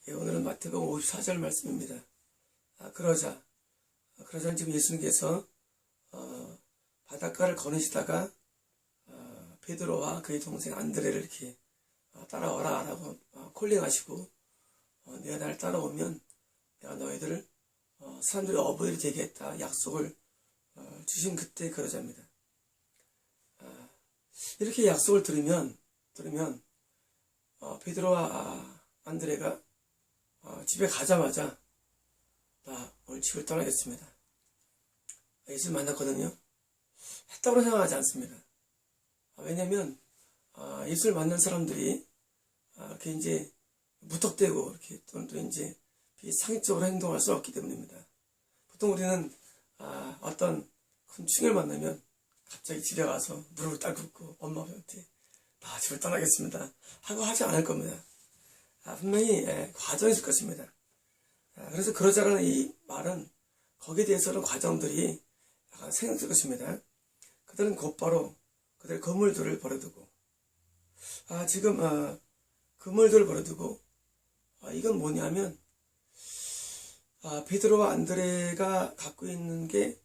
오늘은 마태복음 54절 말씀입니다. 그러자 지금 예수님께서 바닷가를 거니시다가 베드로와 그의 동생 안드레를 이렇게 따라와라 라고 콜링하시고 내가 날 따라오면 내가 너희들을 사람들의 어부들이 되게 했다 약속을 주신 그때 그러자입니다. 이렇게 약속을 들으면 베드로와 안드레가 집에 가자마자 나 오늘 집을 떠나겠습니다. 예수를 만났거든요. 했다고 생각하지 않습니다. 왜냐면 예수를 만난 사람들이 이렇게 이제 무턱대고 이렇게 또 이제 비상식적으로 행동할 수 없기 때문입니다. 보통 우리는 어떤 큰 충격을 만나면 갑자기 집에 가서 무릎을 딱 꿇고 엄마 아빠한테 나 집을 떠나겠습니다 하고 하지 않을 겁니다. 분명히 과정이 있을 것입니다. 그래서 그러자라는 이 말은 거기에 대해서는 과정들이 약간 생각될 것입니다. 그들은 곧바로 그들의 건물들을 버려두고 지금 건물들을 버려두고 이건 뭐냐면 베드로와 안드레가 갖고 있는 게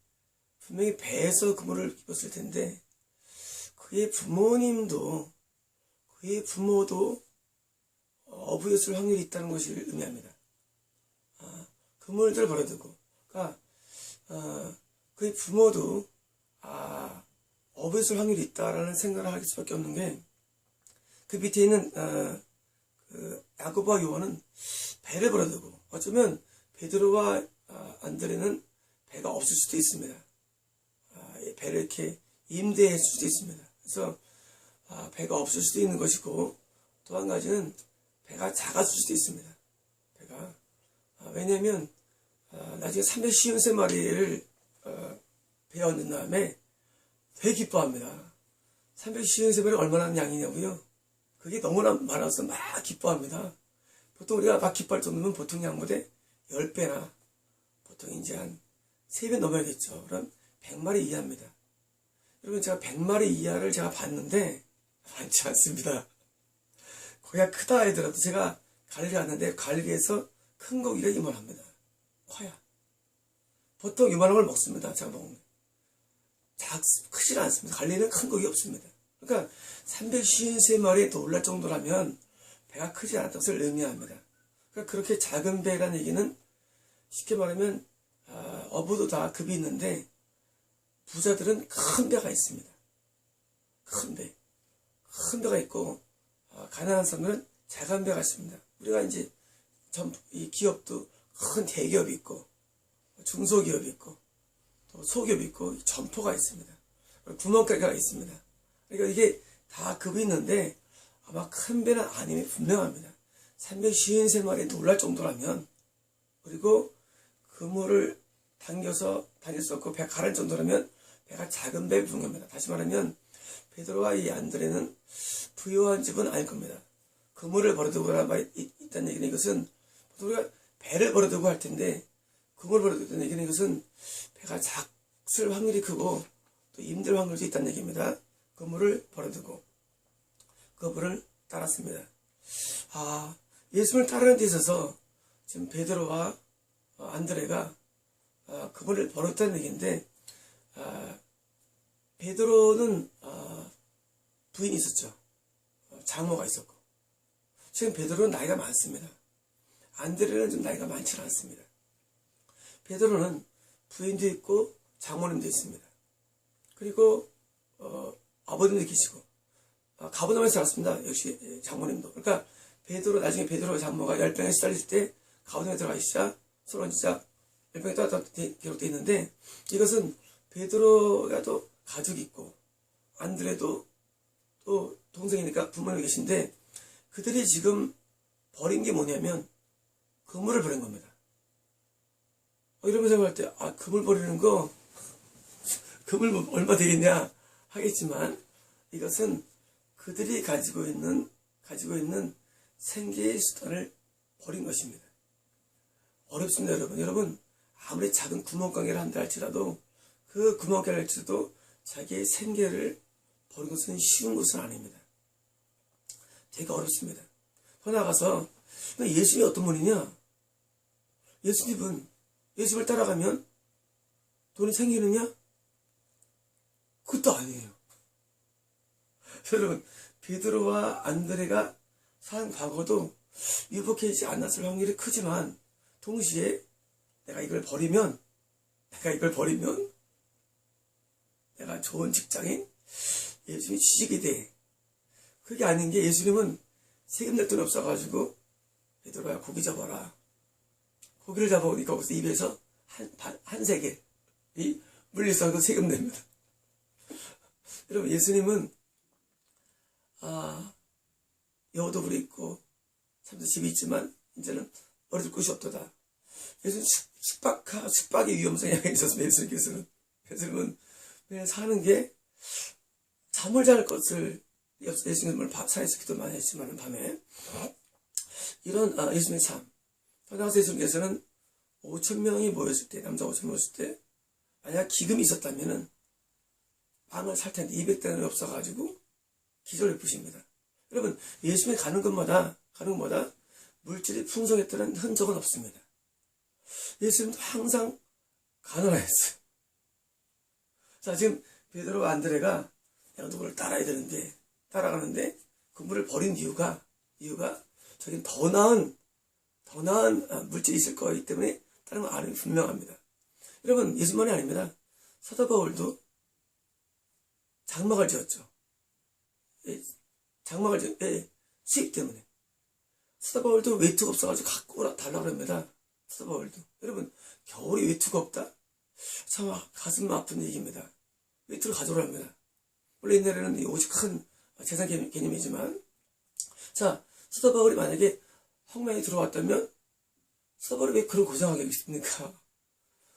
분명히 배에서 그물을 입었을 텐데 그의 부모도 어부였을 확률이 있다는 것을 의미합니다. 그물들을 버려두고 그러니까 그의 부모도 어부였을 확률이 있다라는 생각을 할 수밖에 없는 게 그 밑에 있는 그 야고보와 요한은 배를 버려두고 어쩌면 베드로와 안드레는 배가 없을 수도 있습니다. 배를 이렇게 임대했을 수도 있습니다. 그래서 배가 없을 수도 있는 것이고 또 한 가지는 배가 작았을 수도 있습니다. 배가 왜냐하면 나중에 353마리를 배에 얹은 다음에 되게 기뻐합니다. 353마리 얼마나 양이냐고요? 그게 너무나 많아서 막 기뻐합니다. 보통 우리가 막 기뻐할 정도면 보통 양보다 10배나 보통 이제 한 3배 넘어야겠죠. 그럼 100마리 이하입니다. 여러분 제가 100마리 이하를 제가 봤는데 많지 않습니다. 거기가 크다 하더라도 제가 갈릴리 갔는데 갈릴리에서 큰 고기가 이만합니다. 커야. 보통 이만한 걸 먹습니다. 제가 먹는. 크질 않습니다. 갈릴리는 큰 고기 없습니다. 그러니까 353마리에 놀랄 정도라면 배가 크지 않았다는 것을 의미합니다. 그러니까 그렇게 작은 배라는 얘기는 쉽게 말하면 어부도 다 급이 있는데 부자들은 큰 배가 있습니다. 큰 배가 있고 가난한 사람들은 작은 배가 있습니다. 우리가 이제 이 기업도 큰 대기업이 있고 중소기업이 있고 또 소기업이 있고 점포가 있습니다. 구멍가게가 있습니다. 그러니까 이게 다 급이 있는데 아마 큰 배는 아님이 분명합니다. 353마리에 놀랄 정도라면 그리고 그물을 당겨서 다닐 수 없고 배가 가라앉을 정도라면 배가 작은 배 분명합니다. 다시 말하면 베드로와 이 안드레는 부유한 집은 아닐 겁니다. 그물을 버려두고라는 말이 있다는 얘기는 이것은 우리가 배를 버려두고 할 텐데 그물을 버려두고 얘기는 이것은 배가 작을 확률이 크고 또 힘들 확률도 있다는 얘기입니다. 그물을 버려두고 그물을 따랐습니다. 예수를 따르는 데 있어서 지금 베드로와 안드레가 그물을 버렸다는 얘기인데 베드로는 부인이 있었죠. 장모가 있었고 지금 베드로는 나이가 많습니다. 안드레는 좀 나이가 많지 않습니다. 베드로는 부인도 있고 장모님도 있습니다. 그리고 아버님도 계시고 가버나움에 살았습니다. 역시 장모님도. 그러니까 나중에 베드로 장모가 10병에 시달릴 때 가버나움에 들어가시자 서로 진짜 10병에 또 기록되어 있는데 이것은 베드로가 또 가족이 있고 안드레도 또 동생이니까 부모님이 계신데 그들이 지금 버린 게 뭐냐면 그물을 버린 겁니다. 이러면서 생각할 때 그물 버리는 거 그물 얼마 되겠냐 하겠지만 이것은 그들이 가지고 있는 생계의 수단을 버린 것입니다. 어렵습니다, 여러분. 여러분 아무리 작은 구멍가게를 한다 할지라도 그 구멍가게를 할지라도 자기의 생계를 버린 것은 쉬운 것은 아닙니다. 되게 어렵습니다. 더 나아가서 그러니까 예수님이 어떤 분이냐? 예수님을 따라가면 돈이 생기느냐? 그것도 아니에요. 여러분, 베드로와 안드레가 산 과거도 유복해지지 않았을 확률이 크지만 동시에 내가 이걸 버리면 내가 좋은 직장인, 예수님이 취직이 돼. 그게 아닌 게 예수님은 세금 낼 돈이 없어가지고 베드로야 고기 잡아라. 고기를 잡아오니까 거기서 입에서 한 세겔이 물리쳐서 세금 냅니다. 여러분, 예수님은 여우도 불이 있고 참도 집이 있지만 이제는 어릴 곳이 없도다. 예수님 숙박의 위험성이 있었습니다. 예수님은 그냥 사는 게 잠을 잘 것을 예수님을 산에서 기도 많이 했지만 밤에 이런 예수님의 삶. 나가서 예수님께서는 5,000명이 모였을 때, 남자 5,000명 모였을 때 만약 기금이 있었다면은 빵을 살 텐데 200대는 없어가지고 기절을 베푸십니다. 여러분, 예수님이 가는 곳마다 물질이 풍성했다는 흔적은 없습니다. 예수님도 항상 가난했어요. 자, 지금 베드로와 안드레가 내가 누구를 따라가는데 그 물을 버린 이유가 저긴 더 나은 물질이 있을 거기 때문에 다른 건 아는 분명합니다. 여러분, 예수만이 아닙니다. 사도 바울도 장막을 지었죠. 수입 때문에. 사도 바울도 외투가 없어가지고 갖고 달라고 합니다. 사도 바울도. 여러분, 겨울에 외투가 없다? 참 가슴 아픈 얘기입니다. 외투를 가져오랍니다. 원래 옛날에는 오직 큰 재산 개념이지만, 자, 사도 바울이 만약에 황망에 들어왔다면 사도 바울이 왜 그런 고생하게 있습니까?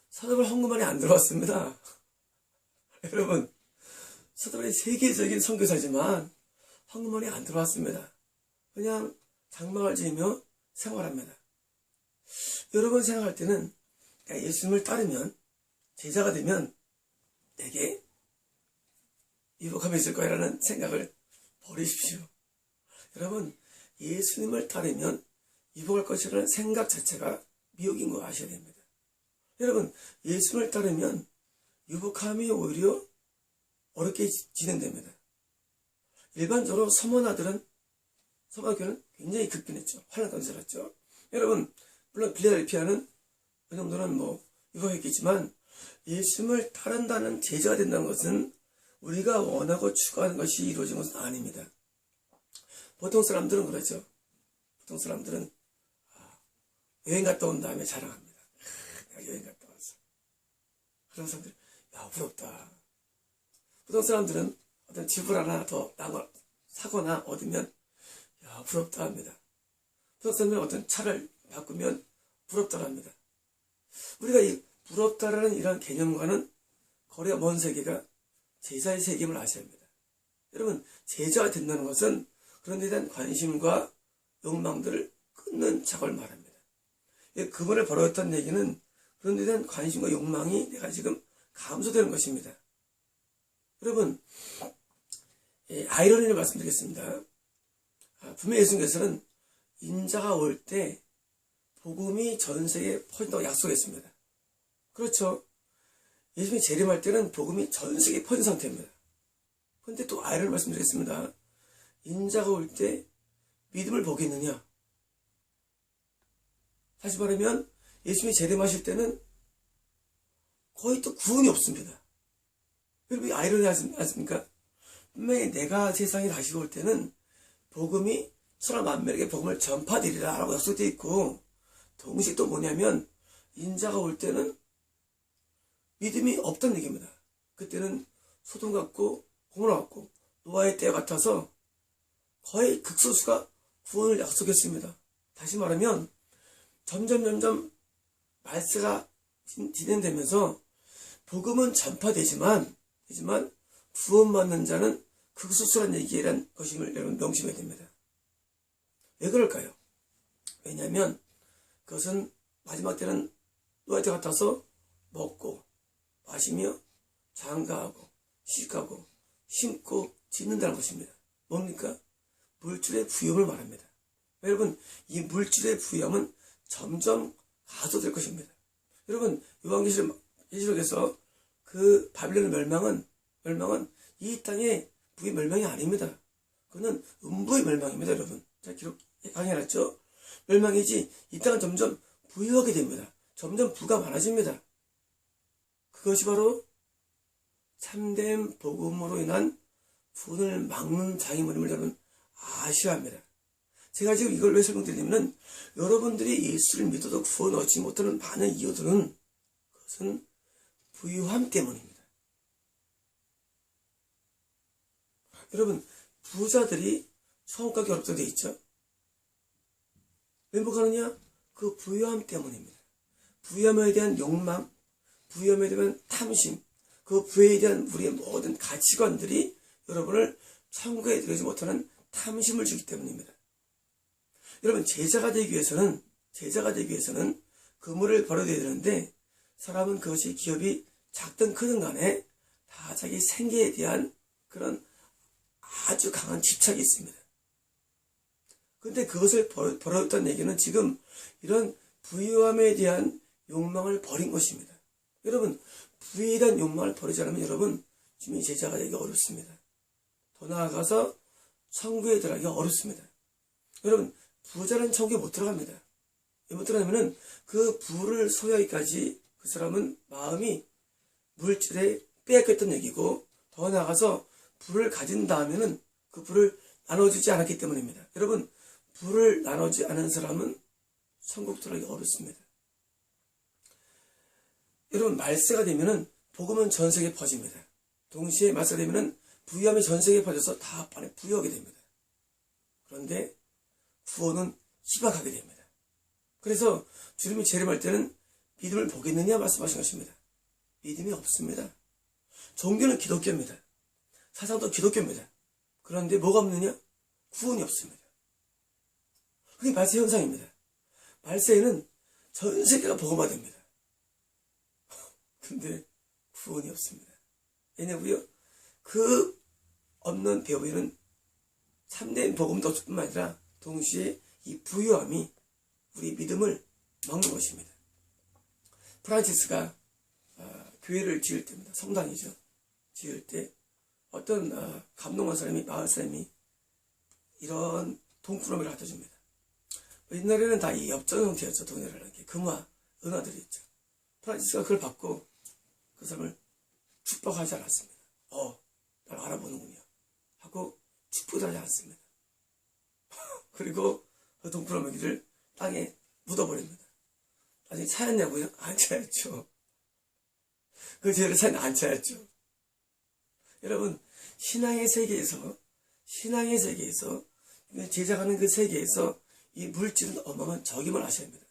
사도 바울 헌금만이 안 들어왔습니다. 여러분, 사도 바울이 세계적인 선교사지만 헌금만이 안 들어왔습니다. 그냥 장막을 지으며 생활합니다. 여러분 생각할 때는 예수님을 따르면, 제자가 되면 내게 유복함이 있을 거야 라는 생각을 버리십시오. 여러분, 예수님을 따르면 유복할 것이라는 생각 자체가 미혹인 거 아셔야 됩니다. 여러분, 예수님을 따르면 유복함이 오히려 어렵게 진행됩니다. 일반적으로 서머나교는 굉장히 급변했죠. 환란 가운데 살았죠. 여러분, 물론 필라델피아는 그 정도는 유복했겠지만 예수님을 따른다는 제자가 된다는 것은 우리가 원하고 추구하는 것이 이루어진 것은 아닙니다. 보통 사람들은 그러죠. 보통 사람들은 여행 갔다 온 다음에 자랑합니다. 내가 여행 갔다 왔어. 그런 사람들, 야, 부럽다. 보통 사람들은 어떤 집을 하나 더 사거나 얻으면, 야, 부럽다 합니다. 보통 사람들은 어떤 차를 바꾸면 부럽다 합니다. 우리가 이 부럽다라는 이런 개념과는 거리가 먼 세계가 제자의 세계임을 아셔야 합니다. 여러분, 제자가 된다는 것은 그런 데 대한 관심과 욕망들을 끊는 작업을 말합니다. 그분을 버렸다는 얘기는 그런 데 대한 관심과 욕망이 내가 지금 감소되는 것입니다. 여러분, 아이러니를 말씀드리겠습니다. 분명히 예수님께서는 인자가 올 때 복음이 전 세계에 퍼진다고 약속했습니다. 그렇죠. 예수님이 재림할 때는 복음이 전 세계에 퍼진 상태입니다. 그런데 또 아이러니를 말씀드리겠습니다. 인자가 올 때 믿음을 보겠느냐? 다시 말하면 예수님이 재림하실 때는 거의 또 구원이 없습니다. 여러분, 아이러니 하십니까? 분명히 내가 세상에 다시 올 때는 복음이 천하 만민에게 복음을 전파되리라 라고 약속되어 있고, 동시에 또 뭐냐면 인자가 올 때는 믿음이 없다는 얘기입니다. 그때는 소돔 같고 고모라 같고 노아의 때 같아서 거의 극소수가 구원을 약속했습니다. 다시 말하면 점점 말세가 진행되면서 복음은 전파되지만 구원받는 자는 극소수란 얘기란 것임을 여러분 명심해야 됩니다. 왜 그럴까요? 왜냐하면 그것은 마지막 때는 노아의 때 같아서 먹고 마시며 장가하고 시집가고 심고 짓는다는 것입니다. 뭡니까? 물질의 부여을 말합니다. 여러분, 이 물질의 부유함은 점점 가소될 것입니다. 여러분, 요한계시록에서 그 바빌론의 멸망은 이 땅의 부의 멸망이 아닙니다. 그는 음부의 멸망입니다, 여러분. 자, 강해놨죠? 멸망이지, 이 땅은 점점 부유하게 됩니다. 점점 부가 많아집니다. 그것이 바로 참된 복음으로 인한 분을 막는 장애물임을 여러분 아셔야 합니다. 제가 지금 이걸 왜 설명드리냐면, 여러분들이 예수를 믿어도 구원 얻지 못하는 많은 이유들은 그것은 부유함 때문입니다. 여러분, 부자들이 천국 가기 어렵다고 되어 있죠. 왜 못 가느냐? 그 부유함 때문입니다. 부유함에 대한 욕망, 부유함에 대한 탐심, 그 부에 대한 우리의 모든 가치관들이 여러분을 천국에 들어가지 못하는 탐심을 주기 때문입니다. 여러분, 제자가 되기 위해서는 그물을 벌어야 되는데, 사람은 그것이 기업이 작든 크든 간에 다 자기 생계에 대한 그런 아주 강한 집착이 있습니다. 근데 그것을 벌어졌다는 얘기는 지금 이런 부유함에 대한 욕망을 버린 것입니다. 여러분, 부에 대한 욕망을 버리지 않으면 여러분, 주님의 제자가 되기 어렵습니다. 더 나아가서 천국에 들어가기 어렵습니다. 여러분, 부자는 천국에 못 들어갑니다. 왜 못 들어가냐면은 그 부를 소유하기까지 그 사람은 마음이 물질에 빼앗겼던 얘기고, 더 나아가서 부를 가진 다음에는 그 부를 나눠주지 않았기 때문입니다. 여러분, 부를 나눠주지 않은 사람은 천국 들어가기 어렵습니다. 여러분, 말세가 되면은 복음은 전 세계에 퍼집니다. 동시에 말세가 되면은 부유함이 전 세계에 퍼져서 다 반에 부유하게 됩니다. 그런데 구원은 희박하게 됩니다. 그래서 주님이 재림할 때는 믿음을 보겠느냐 말씀하신 것입니다. 믿음이 없습니다. 종교는 기독교입니다. 사상도 기독교입니다. 그런데 뭐가 없느냐? 구원이 없습니다. 그게 말세 현상입니다. 말세에는 전 세계가 복음화됩니다. 근데 구원이 없습니다. 왜냐고요? 그 없는 배후에는 참된 복음도 없을 뿐만 아니라 동시에 이 부유함이 우리 믿음을 막는 것입니다. 프란치스가 교회를 지을 때입니다. 성당이죠. 지을 때 어떤 감동한 사람이, 마을 사람이 이런 돈꾸러미를 갖다 줍니다. 옛날에는 다 이 엽전 형태였죠. 돈이라는 게 금화, 은화들이 있죠. 프란치스가 그걸 받고 그 사람을 축복하지 않았습니다. 날 알아보는군요 하고 축복을 하지 않았습니다. 그리고 그 돈꾸러미를 땅에 묻어버립니다. 나중에 찾았냐고요? 안 찾았죠. 그 죄를 안 찾았죠. 여러분, 신앙의 세계에서 제작하는 그 세계에서 이 물질은 어마어마한 적임을 아셔야 합니다.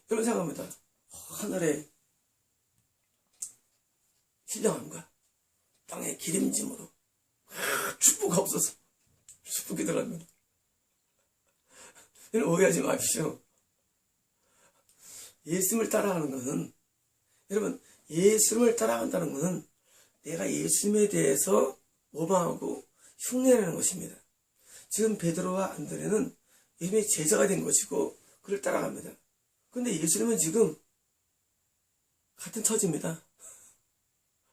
여러분 생각합니다. 하늘의 신령함과 땅의 기름짐으로 축복 없어서 축복이 들어갑니다. 여러분 오해하지 마십시오. 예수님을 따라가는 것은, 여러분, 예수님을 따라간다는 것은 내가 예수님에 대해서 모방하고 흉내내는 것입니다. 지금 베드로와 안드레는 예수님의 제자가 된 것이고 그를 따라갑니다. 근데 예수님은 지금 같은 처지입니다.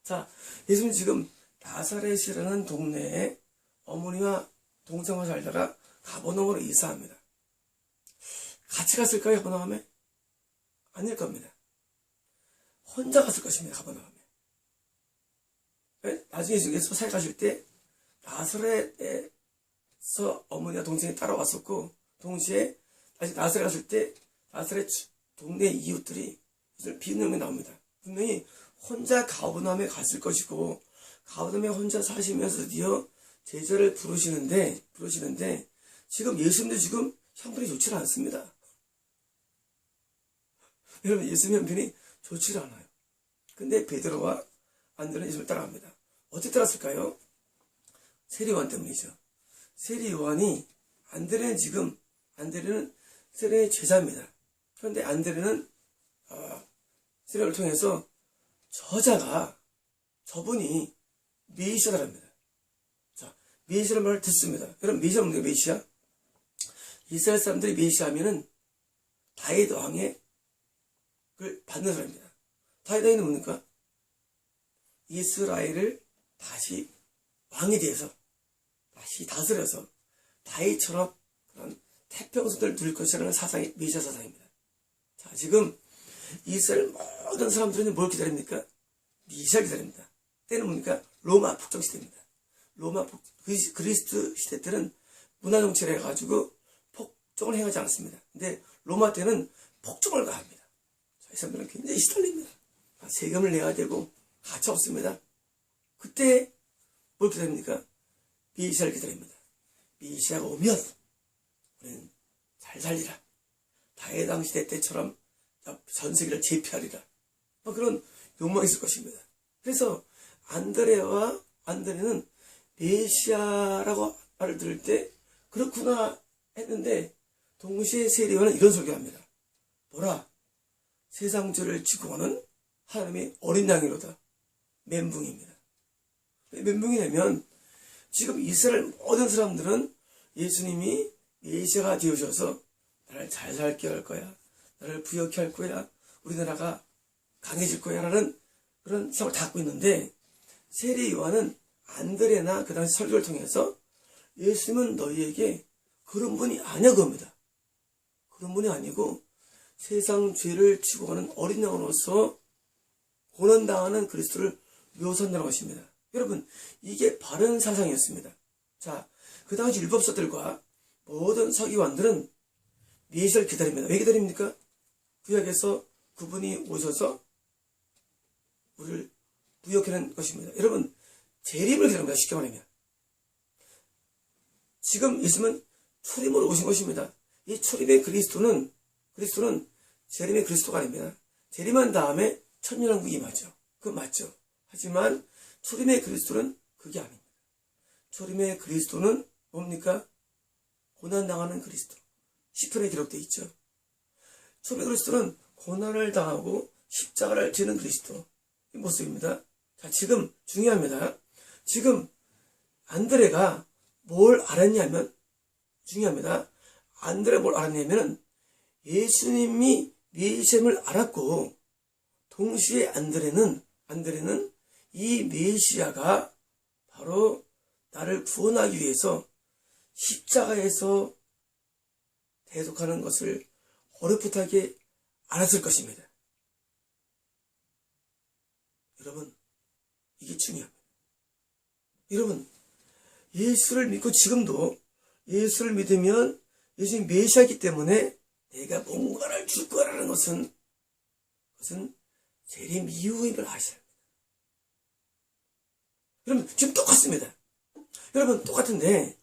자, 예수님은 지금 나사렛이라는 동네에 어머니와 동생과 살다가 가버나움으로 이사합니다. 같이 갔을까요, 가버나움에? 아닐 겁니다. 혼자 갔을 것입니다, 가버나움에. 나중에 예수님께서 사회 가실 때 나사렛에서 어머니와 동생이 따라왔었고, 동시에 다시 나사렛 갔을 때 나사렛 동네 이웃들이 비웃는 게 나옵니다. 분명히 혼자 가버나움에 갔을 것이고, 가버나움에 혼자 사시면서 드디어 제자를 부르시는데 지금 예수님도 지금 형편이 좋지 않습니다. 여러분, 예수님 형편이 좋지 않아요. 근데 베드로와 안드레는 예수님을 따라갑니다. 어떻게 따랐을까요? 세리요한 때문이죠. 세리요한이, 안드레는 세리의 제자입니다. 그런데 안드레는 세리를 통해서 저분이 메시아랍니다. 자, 메시아라는 말을 듣습니다. 여러분, 메시아는 뭐예요? 메시아? 이스라엘 사람들이 메시아하면은 다윗 왕의 그 받는 사람입니다. 다윗 왕은 뭡니까? 이스라엘을 다시 왕에 대해서 다시 다스려서 다윗처럼 그런 태평성을 누릴 것이라는 사상이 메시아 사상입니다. 자, 지금 이스라엘 모든 사람들은 뭘 기다립니까? 메시아 기다립니다. 때는 뭡니까? 로마 북정 시대입니다. 로마 그리스도 시대 때는 문화 정치를 해가지고 폭정을 행하지 않았습니다. 근데 로마 때는 폭정을 가합니다. 이 사람들은 굉장히 시달립니다. 세금을 내야 되고 가차 없습니다. 그때 뭘 기다립니까? 메시아를 기다립니다. 메시아가 오면 우리는 잘 살리라. 다윗 왕 시대 때처럼 전 세계를 제패하리라. 그런 욕망이 있을 것입니다. 그래서 안드레는 메시아라고 말을 들을 때 그렇구나 했는데 동시에 세례요한은 이런 설교합니다. 보라, 세상 죄를 지고 가는 하나님의 어린 양이로다. 멘붕입니다. 멘붕이냐면 지금 이스라엘 모든 사람들은 예수님이 메시아가 되어셔서 나를 잘 살게 할 거야. 나를 부욕케 할 거야. 우리나라가 강해질 거야. 라는 그런 생각을 다 갖고 있는데 세례 요한은 안드레나 그 당시 설교를 통해서 예수님은 너희에게 그런 분이 아니야 그겁니다. 그런 분이 아니고 세상 죄를 지고 가는 어린 양으로서 고난당하는 그리스도를 묘사한다는 것입니다. 여러분, 이게 바른 사상이었습니다. 자, 그 당시 율법사들과 모든 서기관들은 메시아를 기다립니다. 왜 기다립니까? 구약에서 그분이 오셔서 우리를 부욕하는 것입니다. 여러분, 재림을 기다립니다. 쉽게 말하면. 지금 있으면 초림으로 오신 것입니다. 이 초림의 그리스도는 재림의 그리스도가 아닙니다. 재림한 다음에 천년왕국이 임하죠. 그건 맞죠. 하지만 초림의 그리스도는 그게 아닙니다. 초림의 그리스도는 뭡니까? 고난당하는 그리스도. 시편에 기록되어 있죠. 초림의 그리스도는 고난을 당하고 십자가를 지는 그리스도. 이 모습입니다. 자, 지금 중요합니다. 지금 안드레가 뭘 알았냐면 중요합니다. 안드레가 뭘 알았냐면 예수님이 메시아임을 알았고 동시에 안드레는 이 메시아가 바로 나를 구원하기 위해서 십자가에서 대속하는 것을 어렴풋하게 알았을 것입니다. 여러분, 이게 중요합니다. 여러분, 예수를 믿고 지금도 예수를 믿으면 예수님 메시아이기 때문에 내가 뭔가를 줄 거라는 것은 재림 이후임을 아셔야 합니다. 여러분, 지금 똑같습니다. 여러분, 똑같은데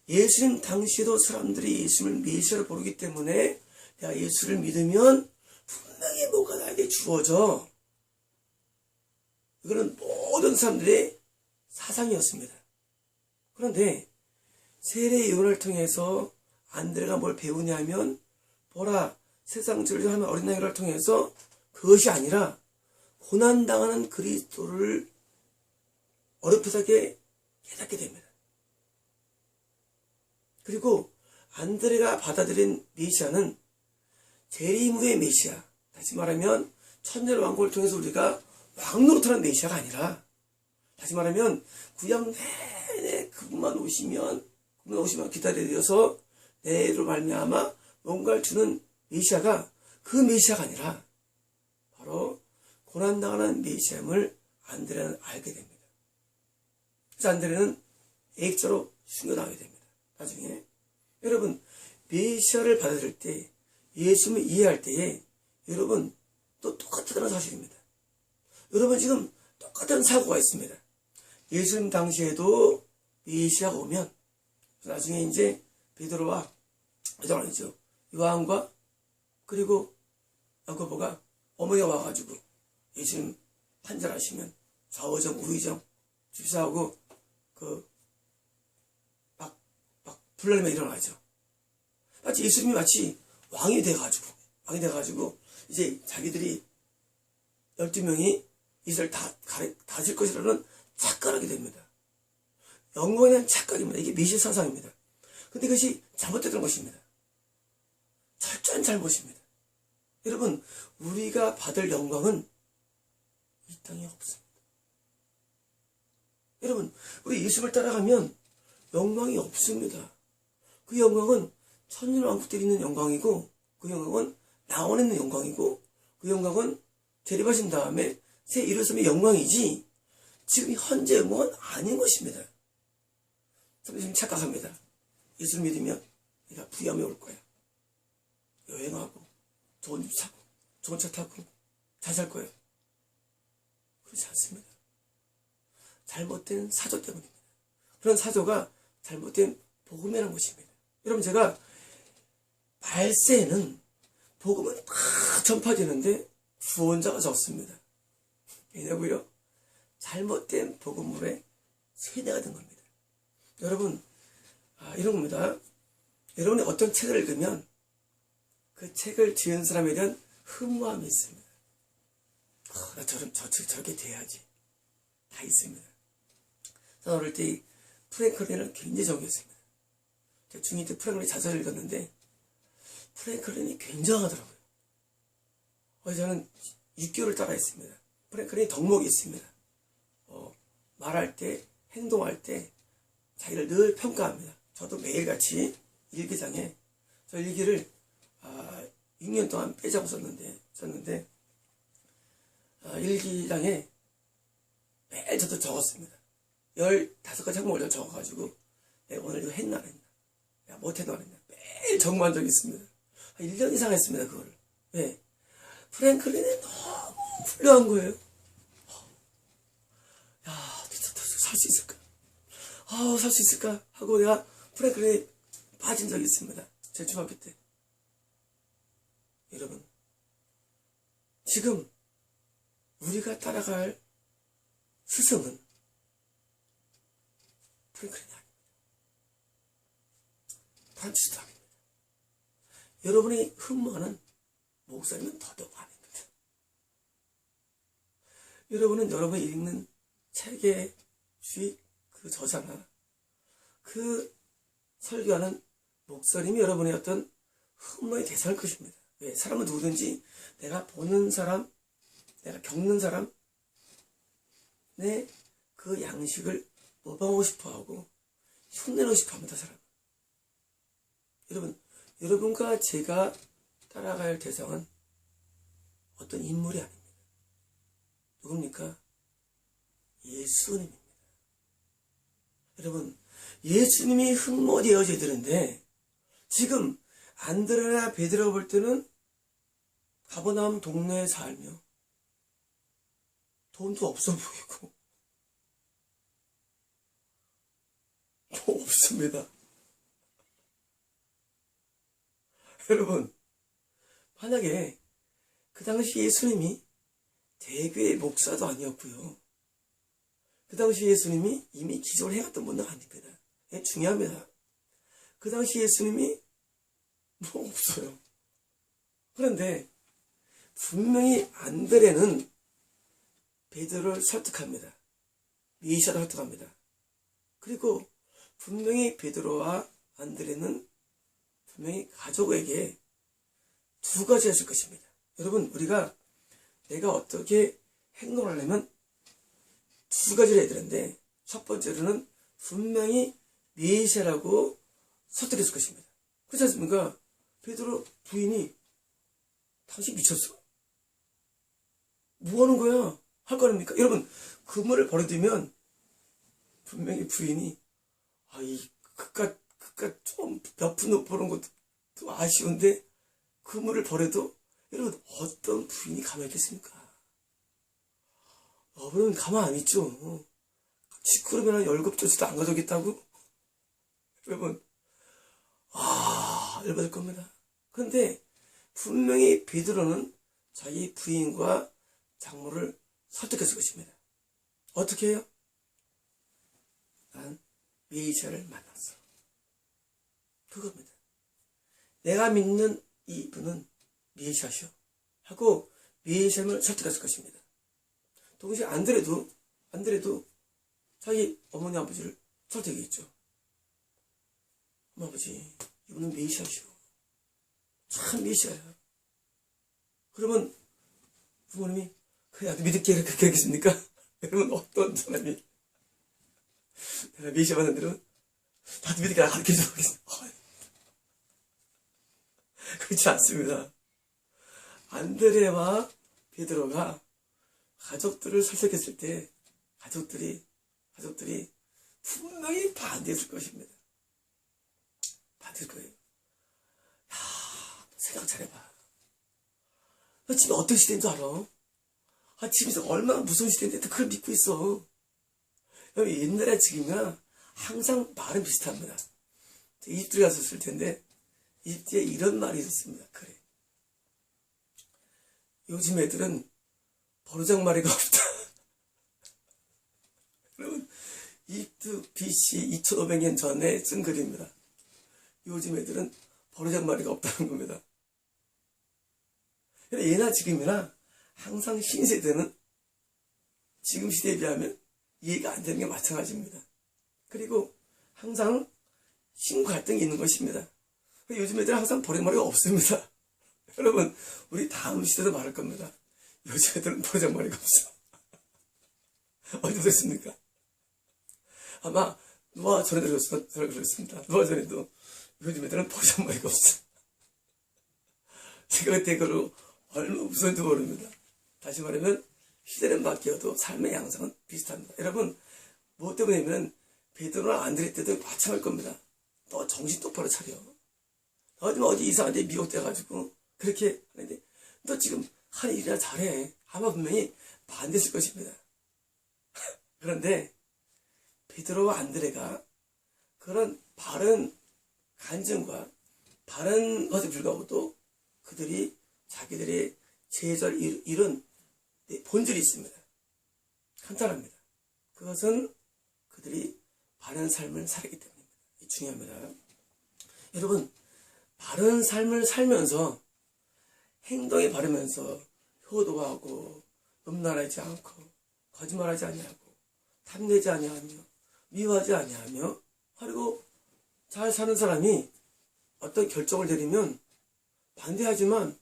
예수님 당시에도 사람들이 예수님을 메시아로 부르기 때문에 내가 예수를 믿으면 분명히 뭐가 나에게 주어져. 이거는 모든 사람들의 사상이었습니다. 그런데 세례 요한을 통해서 안드레가 뭘 배우냐면 보라, 세상 죄를 하는 어린 양이를 통해서 그것이 아니라 고난당하는 그리스도를 어렴풋하게 깨닫게 됩니다. 그리고 안드레가 받아들인 메시아는 재림 후의 메시아, 다시 말하면 천년 왕국을 통해서 우리가 왕노릇하는 메시아가 아니라, 다시 말하면 구약 내내 그분만 오시면 기다려서 내로 말미암아 뭔가를 주는 메시아가 그 메시아가 아니라 바로 고난당하는 메시아임을 안드레는 알게 됩니다. 그래서 안드레는 액자로 숨겨나가게 됩니다. 나중에 여러분, 메시아를 받아들일 때, 예수님을 이해할 때에 여러분 또 똑같다는 사실입니다. 여러분, 지금 똑같은 사고가 있습니다. 예수님 당시에도 메시아가 오면 나중에 이제 베드로와 아니죠, 요한과 그리고 야고보가 어머니가 와가지고 예수님 판결하시면 좌우정 우의정 집사하고 막 불날림이 일어나죠. 마치 예수님이 마치 왕이 돼가지고 이제 자기들이 12명이 이스라엘 다 다질 것이라는 착각을 하게 됩니다. 영광에 대한 착각입니다. 이게 메시아 사상입니다. 근데 그것이 잘못됐던 것입니다. 철저한 잘못입니다. 여러분, 우리가 받을 영광은 이 땅에 없습니다. 여러분, 우리 예수를 따라가면 영광이 없습니다. 그 영광은 천년왕국들이 있는 영광이고, 그 영광은 나원에 있는 영광이고, 그 영광은 재림하신 다음에 새 일어섬의 영광이지 지금 현재 영광은 아닌 것입니다. 지금 착각합니다. 예수를 믿으면 내가 부유함이 올 거야. 여행하고 좋은 집 사고 좋은 차 타고 잘 살 거예요. 그렇지 않습니다. 잘못된 사조 때문입니다. 그런 사조가 잘못된 복음이라는 것입니다. 여러분, 제가 말세에는 복음은 다 전파되는데 구원자가 적습니다. 왜냐고요? 잘못된 복음물에 세뇌가 된 겁니다. 여러분, 이런 겁니다. 여러분이 어떤 책을 읽으면 그 책을 지은 사람에 대한 흠모함이 있습니다. 나 저렇게 돼야지. 다 있습니다. 저는 어릴 때 프랭클린을 굉장히 좋아했습니다. 제가 중2 때 프랭클린 자서를 읽었는데 프랭클린이 굉장하더라고요. 그래서 저는 6개월을 따라했습니다. 프랭클린이 덕목이 있습니다. 말할 때, 행동할 때 자기를 늘 평가합니다. 저도 매일같이 일기장에 저 일기를 6년 동안 빼자고 썼는데 일기장에 매일 저도 적었습니다. 15가지 항목을 적어가지고 내가 오늘 이거 했나 안 했나, 내가 못했나 안 했나 매일 적어만 적이 있습니다. 1년 이상 했습니다. 그거를. 왜? 프랭클린이 너무 훌륭한 거예요. 야, 진짜 살 수 있을까? 살 수 있을까? 하고 내가 프랭클린에 빠진 적이 있습니다. 제 중학교 때. 여러분, 지금 우리가 따라갈 스승은 프랭클린이 아닙니다. 프란치스도 아닙니다. 여러분이 흠모하는 목사님은 더더욱 아닙니다. 여러분은 여러분이 읽는 책의 주익, 그 저자나 그 설교하는 목사님이 여러분의 어떤 흠모의 대상일 것입니다. 왜? 사람은 누구든지 내가 보는 사람, 내가 겪는 사람, 내 그 양식을 모방하고 싶어하고 흉내내고 싶어합니다. 사람은. 여러분, 여러분과 제가 따라갈 대상은 어떤 인물이 아닙니다. 누굽니까? 예수님입니다. 여러분, 예수님이 흠모되어져야 되는데 지금 안드레나 베드로가 볼 때는 가버나움 동네에 살며 돈도 없어 보이고 뭐 없습니다. 여러분, 만약에 그 당시 예수님이 대교의 목사도 아니었고요. 그 당시 예수님이 이미 기적을 해갔던 분도 아닙니다. 중요합니다. 그 당시 예수님이 뭐 없어요. 그런데 분명히 안드레는 베드로를 설득합니다. 메시아를 설득합니다. 그리고 분명히 베드로와 안드레는 분명히 가족에게 두 가지 했을 것입니다. 여러분, 우리가 내가 어떻게 행동을 하려면 두 가지를 해야 되는데 첫 번째로는 분명히 메시아라고 설득했을 것입니다. 그렇지 않습니까? 베드로 부인이 당신 미쳤어? 뭐 하는 거야? 할 거 아닙니까? 여러분, 그물을 버려두면 분명히 부인이 그깟 좀 몇 푼 못 버는 것도 아쉬운데 그물을 버려도 여러분 어떤 부인이 가만히 있겠습니까? 여러분 가만 안 있죠. 시끄러우면 월급조치도 안 가져오겠다고? 여러분 열받을 겁니다. 그런데 분명히 베드로는 자기 부인과 장모를 설득했을 것입니다. 어떻게 해요? 난 메시아를 만났어. 그겁니다. 내가 믿는 이분은 메시아시오 하고 메시아를 설득했을 것입니다. 동시에 안드레도 자기 어머니 아버지를 설득했죠. 어머 아버지, 이분은 메시아시오. 참 미셔요. 그러면 부모님이 그래 나도 믿을게 그렇게 하겠습니까? 여러분 어떤 사람이 내가 미셔봤는데는 나도 믿을게 가르쳐줘 하겠습니다. 그렇지 않습니다. 안드레와 베드로가 가족들을 설득했을 때 가족들이 분명히 반대했을 것입니다. 반대할 거예요. 야, 생각 잘해봐. 너 지금 어떤 시대인 줄 알아? 지금 얼마나 무서운 시대인데 또 그걸 믿고 있어. 옛날에 지금이나 항상 말은 비슷합니다. 이집트에 갔었을 텐데 이집트에 이런 말이 있었습니다. 그래. 요즘 애들은 버르장머리가 없다. 여러분 이집트 BC 2500년 전에 쓴 글입니다. 요즘 애들은 버르장머리가 없다는 겁니다. 예나 지금이나 항상 신세대는 지금 시대에 비하면 이해가 안 되는 게 마찬가지입니다. 그리고 항상 신고 갈등이 있는 것입니다. 요즘 애들은 항상 버르장머리가 없습니다. 여러분 우리 다음 시대도 말할 겁니다. 요즘 애들은 버르장머리가 없어. 어디 됐습니까? 아마 누가 전에 들었습니다. 누가 전에도 요즘 애들은 버르장머리가 없어. 제가 그때 그걸로 얼마나 무서운지 모릅니다. 다시 말하면 시대는 바뀌어도 삶의 양상은 비슷합니다. 여러분 무엇 때문이면 베드로나 안드레 때도 마찬가지일 겁니다. 너 정신 똑바로 차려. 너 어디 이상한데 미혹돼가지고 그렇게 하는데 너 지금 한 일이나 잘해. 아마 분명히 반대했을 것입니다. 그런데 베드로와 안드레가 그런 바른 간증과 바른 것에 불구하고도 그들이 자기들의 제자를 이룬 본질이 있습니다. 간단합니다. 그것은 그들이 바른 삶을 살기 때문입니다. 중요합니다. 여러분 바른 삶을 살면서 행동에 바르면서 효도하고 음란하지 않고 거짓말하지 아니하고 탐내지 아니하며 미워하지 아니하며 그리고 잘 사는 사람이 어떤 결정을 내리면 반대하지만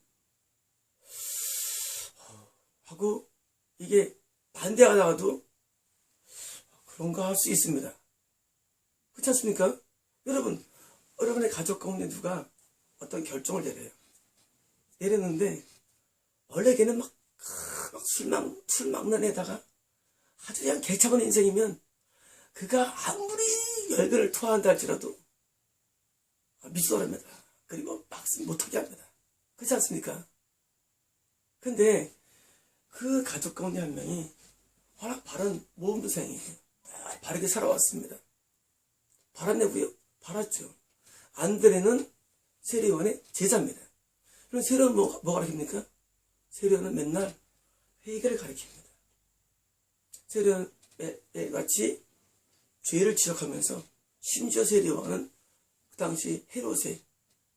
하고 이게 반대하다가도 그런가 할 수 있습니다. 그렇지 않습니까? 여러분의 가족 가운데 누가 어떤 결정을 내렸는데 원래 걔는 막 술망난에다가 아주 그냥 개차본 인생이면 그가 아무리 열변을 토한다 할지라도 미소랍니다. 그리고 막상 못하게 합니다. 그렇지 않습니까? 근데 그 가족 가운데 한 명이 워낙 바른 모범생이에요. 바르게 살아왔습니다. 바랐냐고요? 바랐죠. 안드레는 세례요한의 제자입니다. 그럼 세례요한은 뭐 가르칩니까? 세례요한은 맨날 회개를 가르칩니다. 세례요한 같이 죄를 지적하면서 심지어 세례요한은 그 당시 헤롯의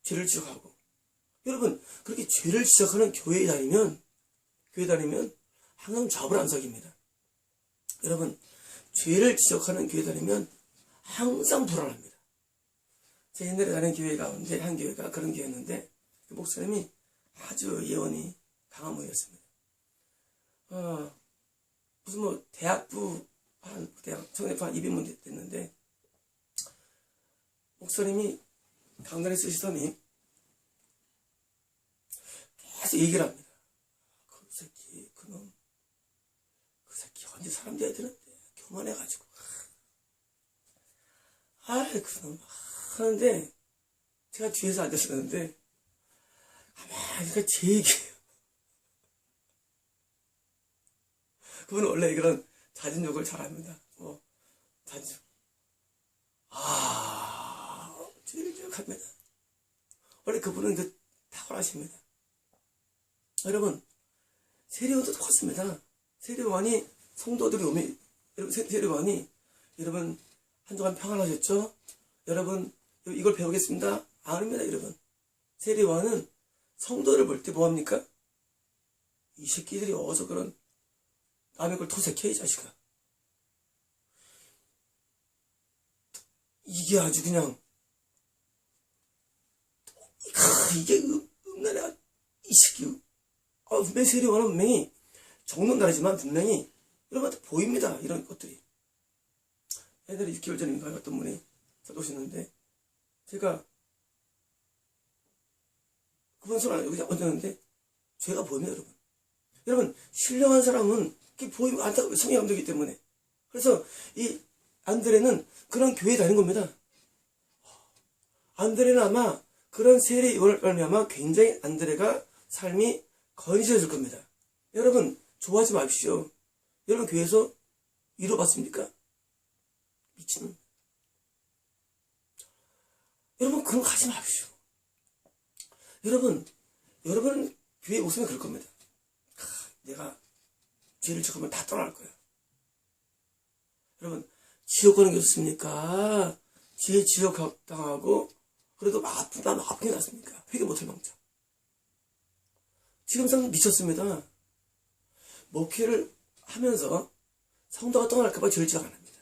죄를 지적하고 여러분 그렇게 죄를 지적하는 교회에 다니면 항상 좌불안석입니다. 여러분 죄를 지적하는 교회에 다니면 항상 불안합니다. 제 옛날에 다니는 교회 가운데 한 교회가 그런 교회였는데 그 목사님이 아주 예언이 강한 분이었습니다. 무슨 뭐 대학부 청년부 한 200명 됐는데 목사님이 강단에 쓰시더니 계속 얘기를 합니다. 그 새끼 언제 사람 돼야 되는데 교만해가지고 그놈 하는데 제가 뒤에서 앉았었는데 가만히 제 얘기예요. 그분은 원래 그런 자진욕을 잘합니다. 자진욕 쭉 합니다. 원래 그분은 탁월하십니다. 여러분 세례요한도 똑같습니다. 세례요한이 성도들이 오면 세례요한이 여러분 한동안 평안하셨죠? 여러분 이걸 배우겠습니다. 아닙니다. 여러분 세례요한은 성도를 볼 때 뭐합니까? 이 새끼들이 어서 그런 남의 걸 토색해 이 자식아. 이게 아주 그냥 이게 이 새끼, 분명히 세례요한은 분명히 정도는 다르지만 분명히 여러분한테 보입니다. 이런 것들이. 옛날에 6개월 전인가 어떤 분이 저도 오셨는데, 제가 그분 손을 여기 얹었는데, 죄가 보입니다, 여러분. 여러분, 신령한 사람은 보이면 안타깝게 성이 안 되기 때문에. 그래서 이 안드레는 그런 교회에 다닌 겁니다. 안드레는 아마 그런 세례 요한을 말미암아 굉장히 안드레가 삶이 건실해질 겁니다. 여러분, 좋아하지 마십시오. 여러분, 교회에서 위로받습니까? 미친놈. 여러분, 그런 거 하지 마십시오. 여러분 교회에 오시면 그럴 겁니다. 내가 죄를 지으면 다 떠날 거야. 여러분, 지옥 가는 게 좋습니까? 죄 지옥 당하고 그래도 아프게 났습니까? 회개 못할 망정. 지금 상 미쳤습니다. 목회를 하면서 성도가 떠날까봐 죄를 지적 안 합니다.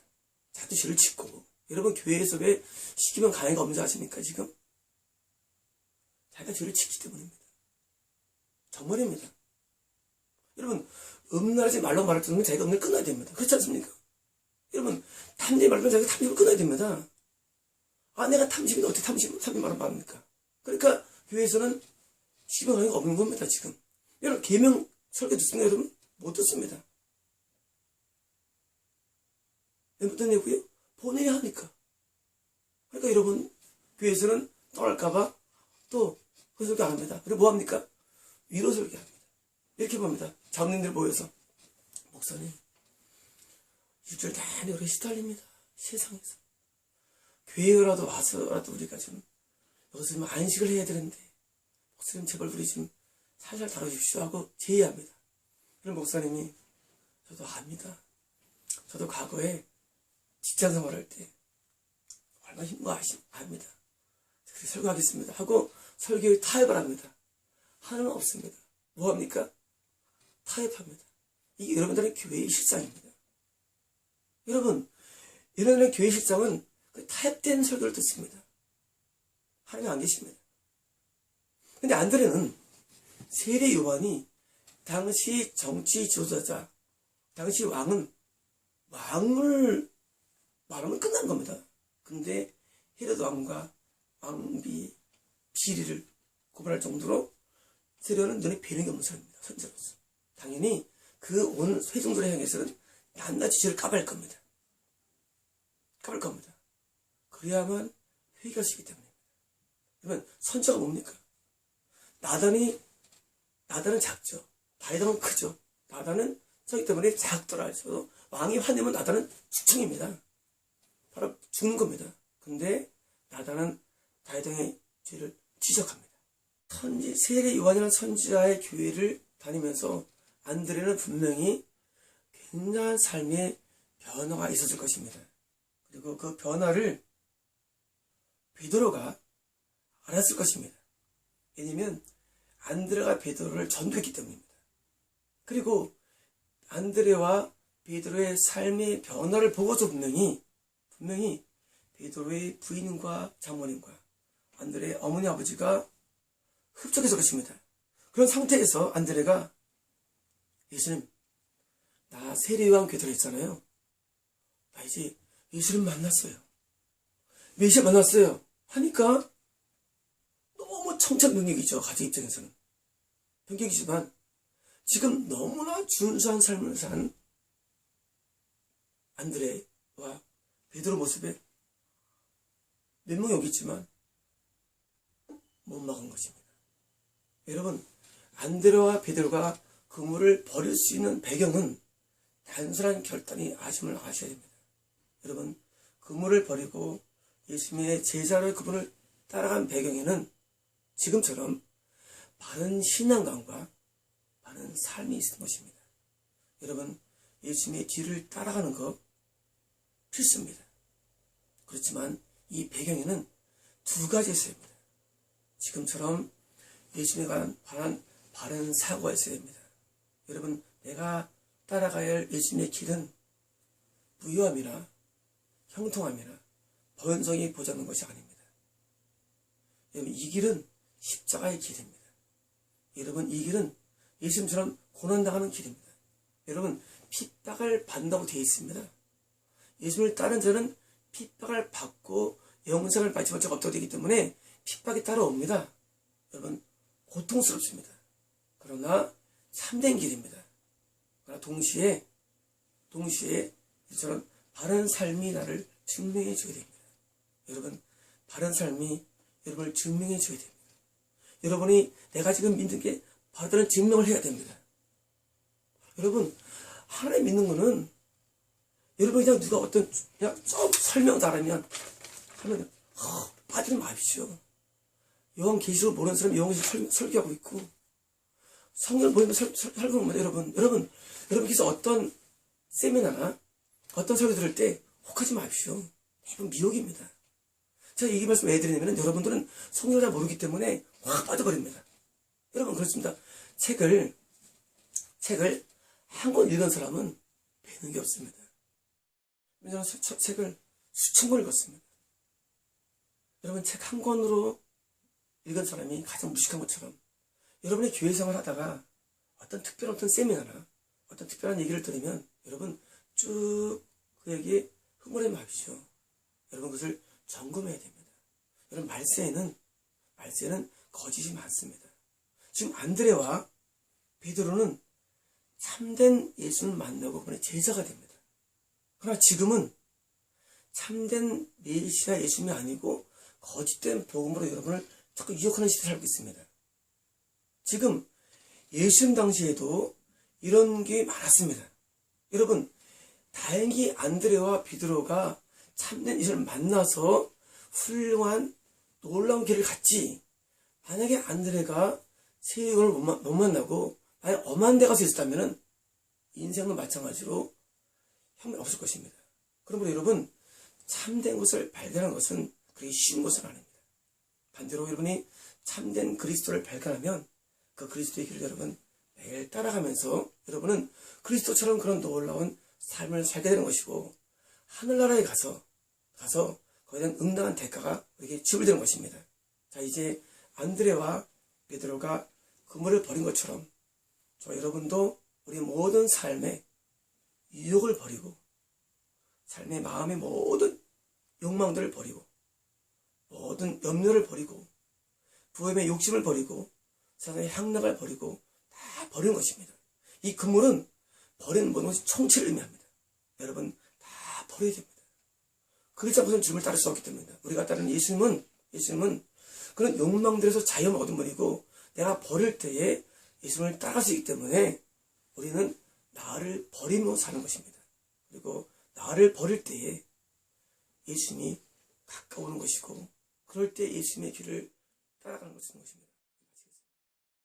자꾸 죄를 짓고. 여러분, 교회에서 왜 시키면 강의가 없는지 아십니까, 지금? 자기가 죄를 짓기 때문입니다. 정말입니다. 여러분, 음란하지 말라고 말할 때는 자기가 음란을 끊어야 됩니다. 그렇지 않습니까? 여러분, 탐지 말면 자기가 탐심을 끊어야 됩니다. 내가 탐심인데 어떻게 탐심 말을 말합니까? 그러니까 교회에서는 시키면 강의가 없는 겁니다, 지금. 여러분, 계명 설교 듣습니까, 여러분? 못 듣습니다. 왜 못 듣냐고요? 본인이 하니까. 그러니까 여러분, 교회에서는 떠날까봐 또 그 설교 안 합니다. 그리고 뭐 합니까? 위로 설교합니다. 이렇게 봅니다. 장로님들 모여서, 목사님, 일주일 내내 오래 시달립니다. 세상에서. 교회라도 와서라도 우리가 좀 여기서 좀 안식을 해야 되는데, 목사님 제발 우리 좀 살살 다뤄주십시오 하고 제의합니다. 그럼 목사님이, 저도 압니다. 저도 과거에 직장 생활할 때 얼마나 힘든 거 압니다. 그래서 설교하겠습니다 하고 설교에 타협을 합니다. 하는 없습니다. 뭐합니까? 타협합니다. 이게 여러분들의 교회의 실상입니다. 여러분, 여러분의 교회 실상은 그 타협된 설교를 듣습니다. 하나님 안 계십니다. 근데 안드레는 세례 요한이 당시 정치 지도자자, 당시 왕을 말하면 끝난 겁니다. 근데 헤로드 왕과 왕비 비리를 고발할 정도로 세례 요한은 눈에 뵈는 게 없는 사람입니다. 선지자로서. 당연히 그 온 회중들을 향해서는 낱낱이 죄를 까발 겁니다. 까발 겁니다. 그래야만 회개할 수 있기 때문입니다. 그러면 선지자가 뭡니까? 나단은 작죠. 다윗은 크죠. 나단은 저기 때문에 작더라 해서 왕이 화내면 나단은 축청입니다. 바로 죽는 겁니다. 근데 나단은 다윗의 죄를 지적합니다. 세례 요한이라는 선지자의 교회를 다니면서 안드레는 분명히 굉장한 삶의 변화가 있었을 것입니다. 그리고 그 변화를 베드로가 알았을 것입니다. 왜냐면 안드레가 베드로를 전도했기 때문입니다. 그리고 안드레와 베드로의 삶의 변화를 보고서 분명히 베드로의 부인과 장모님과 안드레의 어머니 아버지가 흡족했을 것입니다. 그런 상태에서 안드레가 예수님, 나 세례요한 교회를 했잖아요. 나 이제 예수님 만났어요. 메시아 만났어요. 하니까 너무 청천벽력이죠. 가족 입장에서는. 병격이지만 지금 너무나 준수한 삶을 산 안드레와 베드로 모습에 몇 명이 여기 있지만 못 막은 것입니다. 여러분, 안드레와 베드로가 그물을 버릴 수 있는 배경은 단순한 결단이 아심을 아셔야 됩니다. 여러분, 그물을 버리고 예수님의 제자로 그분을 따라간 배경에는 지금처럼 바른 신앙감과 바른 삶이 있는 것입니다. 여러분, 예수님의 뒤를 따라가는 것 필수입니다. 그렇지만 이 배경에는 두 가지 있어야 합니다. 지금처럼 예수님에 관한 바른 사고가 있어야 됩니다. 여러분, 내가 따라가야 할 예수님의 길은 무효함이나 형통함이나 번성이 보자는 것이 아닙니다. 여러분, 이 길은 십자가의 길입니다. 여러분, 이 길은 예수님처럼 고난당하는 길입니다. 여러분, 핍박을 받는다고 되어 있습니다. 예수님을 따른 자는 핍박을 받고 영생을 받지 못하고 없다고 되기 때문에 핍박이 따라옵니다. 여러분, 고통스럽습니다. 그러나 참된 길입니다. 그러나 동시에 이처럼 바른 삶이 나를 증명해 줘야 됩니다. 여러분, 바른 삶이 여러분을 증명해 줘야 됩니다. 여러분이 내가 지금 믿는 게 바르다는 증명을 해야 됩니다. 여러분, 하나님 믿는 거는 여러분 그냥 누가 어떤 그냥 설명 잘하면 하면 빠지지 마십시오. 요한계시록 모르는 사람이 요한계시록 설교하고 있고 성경을 보면 설교하는 겁니다. 여러분께서 어떤 세미나나 어떤 설교 들을 때 혹하지 마십시오. 대부분 미혹입니다. 제가 이 말씀 왜 드리냐면 여러분들은 성경을 잘 모르기 때문에 확 빠져버립니다. 여러분 그렇습니다. 책을 한 권 읽은 사람은 배는 게 없습니다. 저는 책을 수천 권 읽었습니다. 여러분 책 한 권으로 읽은 사람이 가장 무식한 것처럼 여러분의 교회 생활 하다가 어떤 특별한 세미나나 어떤 특별한 얘기를 들으면 여러분 쭉 그 얘기에 흥분하지 마십시오. 여러분 그것을 점검해야 됩니다. 여러분 말세에는 거짓이 많습니다. 지금 안드레와 베드로는 참된 예수를 만나고 그분의 제자가 됩니다. 그러나 지금은 참된 메시아 예수님이 아니고 거짓된 복음으로 여러분을 자꾸 유혹하는 시대에 살고 있습니다. 지금 예수님 당시에도 이런 게 많았습니다. 여러분 다행히 안드레와 베드로가 참된 예수를 만나서 훌륭한 놀라운 길을 갔지. 만약에 안드레가 세상을 못 만나고 만약 엄한 데 가서 있었다면 인생도 마찬가지로 형편 없을 것입니다. 그러므로 여러분 참된 것을 발견하는 것은 그렇게 쉬운 것은 아닙니다. 반대로 여러분이 참된 그리스도를 발견하면 그 그리스도의 길을 여러분 매일 따라가면서 여러분은 그리스도처럼 그런 놀라운 삶을 살게 되는 것이고 하늘나라에 가서 거기에 대한 응당한 대가가 우리에게 지불되는 것입니다. 자 이제 안드레와 베드로가 그물을 버린 것처럼 저 여러분도 우리 모든 삶의 유혹을 버리고 삶의 마음의 모든 욕망들을 버리고 모든 염려를 버리고 부엠의 욕심을 버리고 세상의 향락을 버리고 다 버리는 것입니다. 이 그물은 버리는 모든 것이 총체를 의미합니다. 여러분 다 버려야 됩니다. 그렇지 않고서는 주님을 따를 수 없기 때문입니다. 우리가 따르는 예수님은 그런 욕망들에서 자유를 얻은 분이고 내가 버릴 때에 예수님을 따라갈 수 있기 때문에 우리는 나를 버리며 사는 것입니다. 그리고 나를 버릴 때에 예수님이 가까우는 것이고 그럴 때 예수님의 길을 따라가는 것입니다.